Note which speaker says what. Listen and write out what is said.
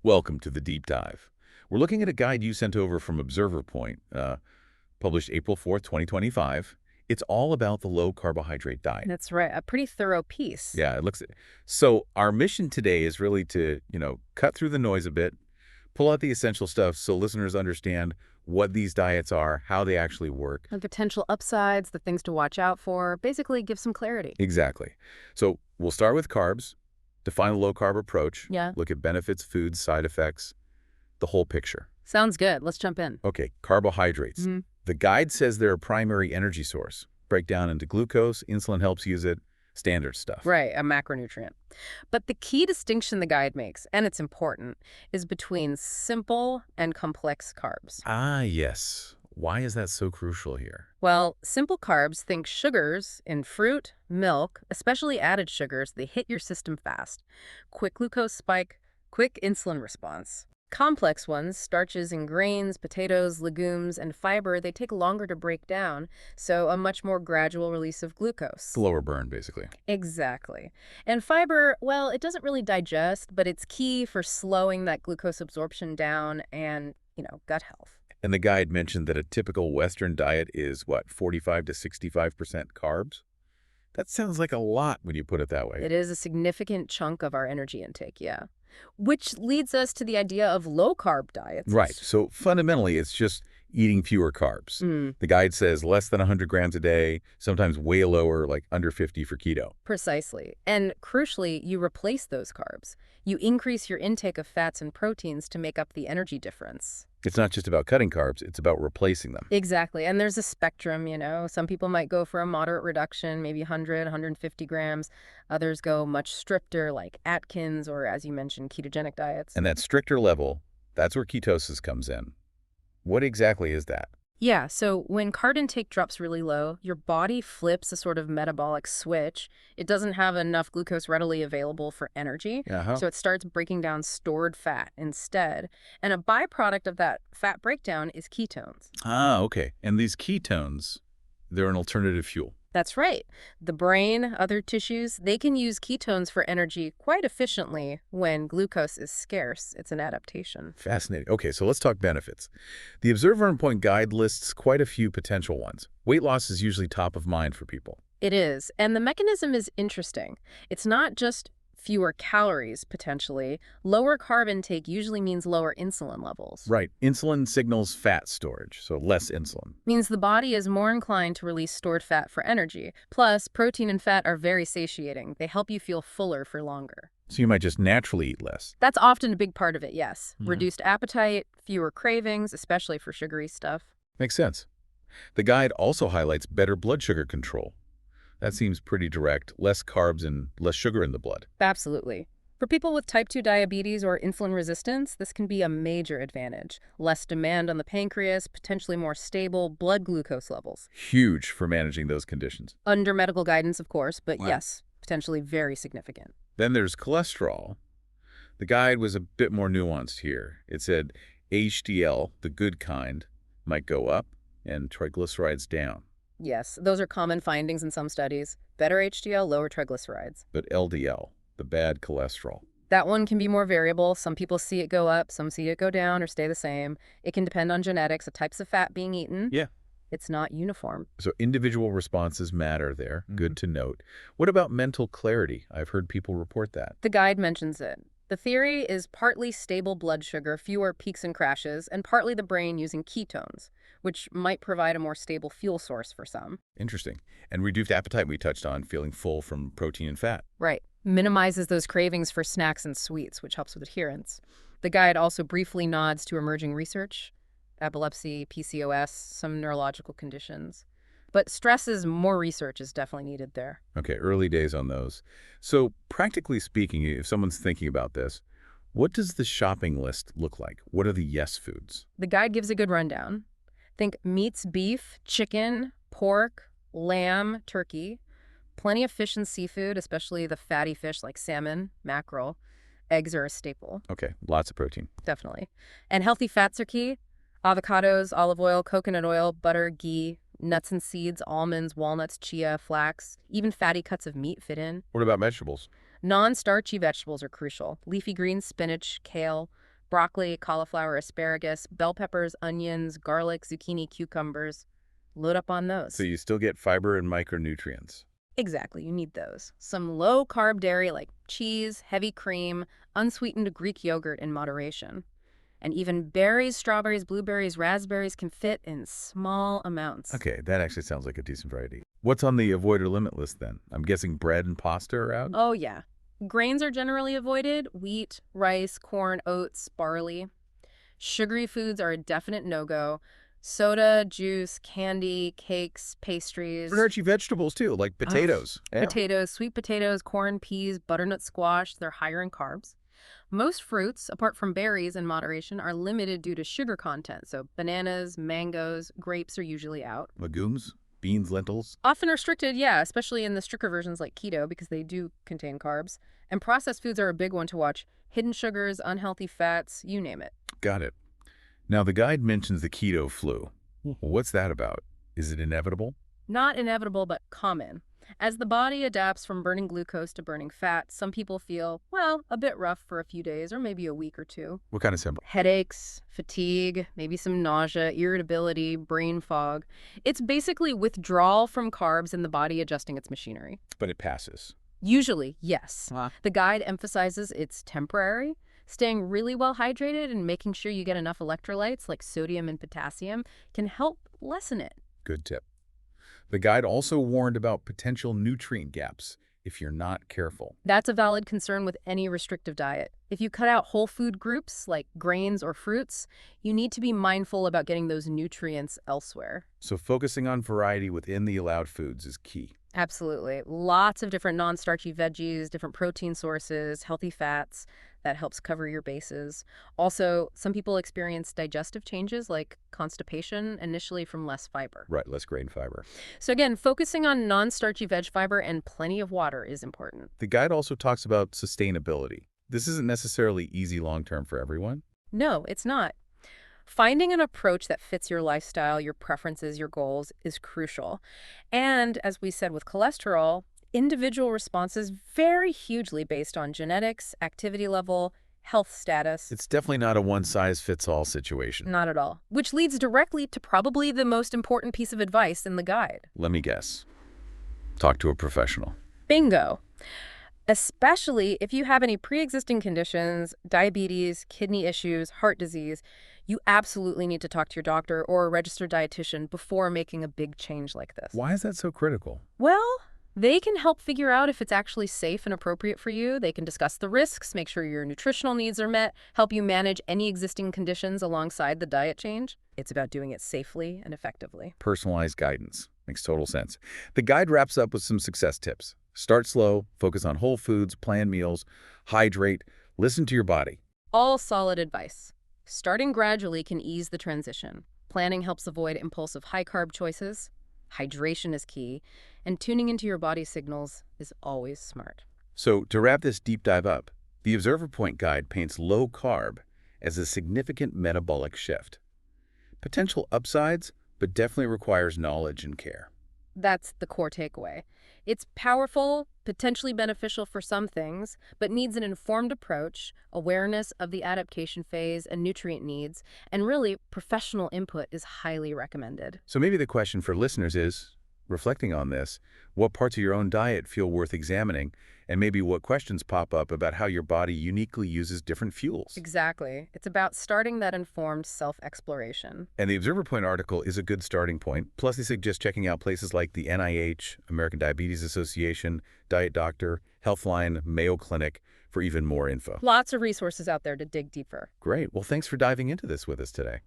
Speaker 1: Welcome to the deep dive. We're looking at a guide you sent over from ObserverPoint, published April 4th, 2025. It's all about the low-carbohydrate diet.
Speaker 2: That's right. A pretty thorough piece.
Speaker 1: Yeah, it looks. So our mission today is really to, cut through the noise a bit, pull out the essential stuff so listeners understand what these diets are, how they actually work.
Speaker 2: The potential upsides, the things to watch out for, basically give some clarity.
Speaker 1: Exactly. So we'll start with carbs, define the low-carb approach,
Speaker 2: Yeah.
Speaker 1: look at benefits, foods, side effects, the whole picture.
Speaker 2: Sounds good. Let's jump in.
Speaker 1: Okay, carbohydrates.
Speaker 2: Mhm.
Speaker 1: The guide says they're a primary energy source. Break down into glucose, insulin helps use it, standard stuff.
Speaker 2: Right, a macronutrient. But the key distinction the guide makes, and it's important, is between simple and complex carbs.
Speaker 1: Ah, yes. Why is that so crucial here?
Speaker 2: Well, simple carbs, think sugars in fruit, milk, especially added sugars, they hit your system fast. Quick glucose spike, quick insulin response. Complex ones, starches in grains, potatoes, legumes, and fiber, they take longer to break down, so a much more gradual release of glucose.
Speaker 1: Slower burn, basically.
Speaker 2: Exactly. And fiber, well, it doesn't really digest, but it's key for slowing that glucose absorption down and, gut health.
Speaker 1: And the guide mentioned that a typical Western diet is, what, 45 to 65% carbs? That sounds like a lot when you put it that way.
Speaker 2: It is a significant chunk of our energy intake, yeah. Which leads us to the idea of low-carb diets.
Speaker 1: Right. So fundamentally, it's just eating fewer carbs. The guide says less than 100 grams a day, sometimes way lower, like under 50 for keto.
Speaker 2: Precisely. And crucially, you replace those carbs. You increase your intake of fats and proteins to make up the energy difference.
Speaker 1: It's not just about cutting carbs, it's about replacing them.
Speaker 2: Exactly. And there's a spectrum, Some people might go for a moderate reduction, maybe 100, 150 grams. Others go much stricter, like Atkins or, as you mentioned, ketogenic diets.
Speaker 1: And that stricter level, that's where ketosis comes in. What exactly is that?
Speaker 2: Yeah, so when carb intake drops really low, your body flips a sort of metabolic switch. It doesn't have enough glucose readily available for energy, so it starts breaking down stored fat instead. And a byproduct of that fat breakdown is ketones.
Speaker 1: Ah, okay. And these ketones, they're an alternative fuel.
Speaker 2: That's right. The brain, other tissues, they can use ketones for energy quite efficiently when glucose is scarce. It's an adaptation.
Speaker 1: Fascinating. Okay, so let's talk benefits. The ObserverPoint guide lists quite a few potential ones. Weight loss is usually top of mind for people.
Speaker 2: It is. And the mechanism is interesting. It's not just fewer calories, potentially. Lower carb intake usually means lower insulin levels.
Speaker 1: Right. Insulin signals fat storage, so less insulin.
Speaker 2: Means the body is more inclined to release stored fat for energy. Plus, protein and fat are very satiating. They help you feel fuller for longer.
Speaker 1: So you might just naturally eat less.
Speaker 2: That's often a big part of it, yes. Reduced appetite, fewer cravings, especially for sugary stuff.
Speaker 1: Makes sense. The guide also highlights better blood sugar control. That seems pretty direct. Less carbs and less sugar in the blood.
Speaker 2: Absolutely. For people with type 2 diabetes or insulin resistance, this can be a major advantage. Less demand on the pancreas, potentially more stable blood glucose levels.
Speaker 1: Huge for managing those conditions.
Speaker 2: Under medical guidance, of course, but
Speaker 1: Wow.
Speaker 2: yes, potentially very significant.
Speaker 1: Then there's cholesterol. The guide was a bit more nuanced here. It said HDL, the good kind, might go up and triglycerides down.
Speaker 2: Yes, those are common findings in some studies. Better HDL, lower triglycerides.
Speaker 1: But LDL, the bad cholesterol.
Speaker 2: That one can be more variable. Some people see it go up, some see it go down or stay the same. It can depend on genetics, the types of fat being eaten.
Speaker 1: Yeah.
Speaker 2: It's not uniform.
Speaker 1: So individual responses matter there. Good to note. What about mental clarity? I've heard people report that.
Speaker 2: The guide mentions it. The theory is partly stable blood sugar, fewer peaks and crashes, and partly the brain using ketones, which might provide a more stable fuel source for some.
Speaker 1: Interesting. And reduced appetite we touched on, feeling full from protein and fat.
Speaker 2: Right. Minimizes those cravings for snacks and sweets, which helps with adherence. The guide also briefly nods to emerging research, epilepsy, PCOS, some neurological conditions. But more research is definitely needed there.
Speaker 1: Okay, early days on those. So practically speaking, if someone's thinking about this, what does the shopping list look like? What are the yes foods?
Speaker 2: The guide gives a good rundown. Think meats, beef, chicken, pork, lamb, turkey. Plenty of fish and seafood, especially the fatty fish like salmon, mackerel. Eggs are a staple.
Speaker 1: Okay, lots of protein.
Speaker 2: Definitely. And healthy fats are key. Avocados, olive oil, coconut oil, butter, ghee, nuts and seeds, almonds, walnuts, chia, flax. Even fatty cuts of meat fit in.
Speaker 1: What about vegetables?
Speaker 2: Non-starchy vegetables are crucial. Leafy greens, spinach, kale. Broccoli, cauliflower, asparagus, bell peppers, onions, garlic, zucchini, cucumbers. Load up on
Speaker 1: So
Speaker 2: those.
Speaker 1: you still get fiber and micronutrients.
Speaker 2: Exactly, you need those. Some low-carb dairy like cheese, heavy cream, unsweetened Greek yogurt in moderation. And even berries, strawberries, blueberries, raspberries can fit in small amounts.
Speaker 1: Okay, that actually sounds like a decent variety. What's on the avoid or limit list then? I'm guessing bread and pasta are out?
Speaker 2: Oh, yeah. Grains are generally avoided: wheat, rice, corn, oats, barley. Sugary foods are a definite no-go. Soda, juice, candy, cakes, pastries.
Speaker 1: Starchy vegetables too, like potatoes. Yeah.
Speaker 2: Potatoes, sweet potatoes, corn, peas, butternut squash, they're higher in carbs. Most fruits, apart from berries in moderation, are limited due to sugar content. So bananas, mangoes, grapes are usually out.
Speaker 1: Legumes, beans, lentils.
Speaker 2: Often restricted, yeah, especially in the stricter versions like keto because they do contain carbs. And processed foods are a big one to watch. Hidden sugars, unhealthy fats, you name it.
Speaker 1: Got it. Now the guide mentions the keto flu. What's that about? Is it inevitable?
Speaker 2: Not inevitable, but common. As the body adapts from burning glucose to burning fat, some people feel, well, a bit rough for a few days or maybe a week or two.
Speaker 1: What kind of symptoms?
Speaker 2: Headaches, fatigue, maybe some nausea, irritability, brain fog. It's basically withdrawal from carbs and the body adjusting its machinery.
Speaker 1: But it passes.
Speaker 2: Usually, yes. The guide emphasizes it's temporary. Staying really well hydrated and making sure you get enough electrolytes like sodium and potassium can help lessen it.
Speaker 1: Good tip. The guide also warned about potential nutrient gaps if you're not careful.
Speaker 2: That's a valid concern with any restrictive diet. If you cut out whole food groups like grains or fruits, you need to be mindful about getting those nutrients elsewhere.
Speaker 1: So focusing on variety within the allowed foods is key.
Speaker 2: Absolutely. Lots of different non-starchy veggies, different protein sources, healthy fats. That helps cover your bases. Also, some people experience digestive changes like constipation initially from less fiber.
Speaker 1: Right, less grain fiber.
Speaker 2: So again, focusing on non-starchy veg fiber and plenty of water is important.
Speaker 1: The guide also talks about sustainability. This isn't necessarily easy long-term for everyone.
Speaker 2: No, it's not. Finding an approach that fits your lifestyle, your preferences, your goals is crucial. And as we said with cholesterol, individual responses vary hugely based on genetics, activity level, health status.
Speaker 1: It's definitely not a one-size-fits-all situation.
Speaker 2: Not at all. Which leads directly to probably the most important piece of advice in the guide.
Speaker 1: Let me guess. Talk to a professional.
Speaker 2: Bingo. Especially if you have any pre-existing conditions, diabetes, kidney issues, heart disease, you absolutely need to talk to your doctor or a registered dietitian before making a big change like this.
Speaker 1: Why is that so critical?
Speaker 2: Well, they can help figure out if it's actually safe and appropriate for you. They can discuss the risks, make sure your nutritional needs are met, help you manage any existing conditions alongside the diet change. It's about doing it safely and effectively.
Speaker 1: Personalized guidance. Makes total sense. The guide wraps up with some success tips. Start slow, focus on whole foods, plan meals, hydrate, listen to your body.
Speaker 2: All solid advice. Starting gradually can ease the transition. Planning helps avoid impulsive high-carb choices. Hydration is key, and tuning into your body's signals is always smart.
Speaker 1: So to wrap this deep dive up, the ObserverPoint guide paints low carb as a significant metabolic shift. Potential upsides, but definitely requires knowledge and care.
Speaker 2: That's the core takeaway. It's powerful, potentially beneficial for some things, but needs an informed approach, awareness of the adaptation phase and nutrient needs, and really, professional input is highly recommended.
Speaker 1: So maybe the question for listeners is, reflecting on this, what parts of your own diet feel worth examining, and maybe what questions pop up about how your body uniquely uses different fuels.
Speaker 2: Exactly. It's about starting that informed self-exploration.
Speaker 1: And the ObserverPoint article is a good starting point. Plus, they suggest checking out places like the NIH, American Diabetes Association, Diet Doctor, Healthline, Mayo Clinic for even more info.
Speaker 2: Lots of resources out there to dig deeper.
Speaker 1: Great. Well, thanks for diving into this with us today.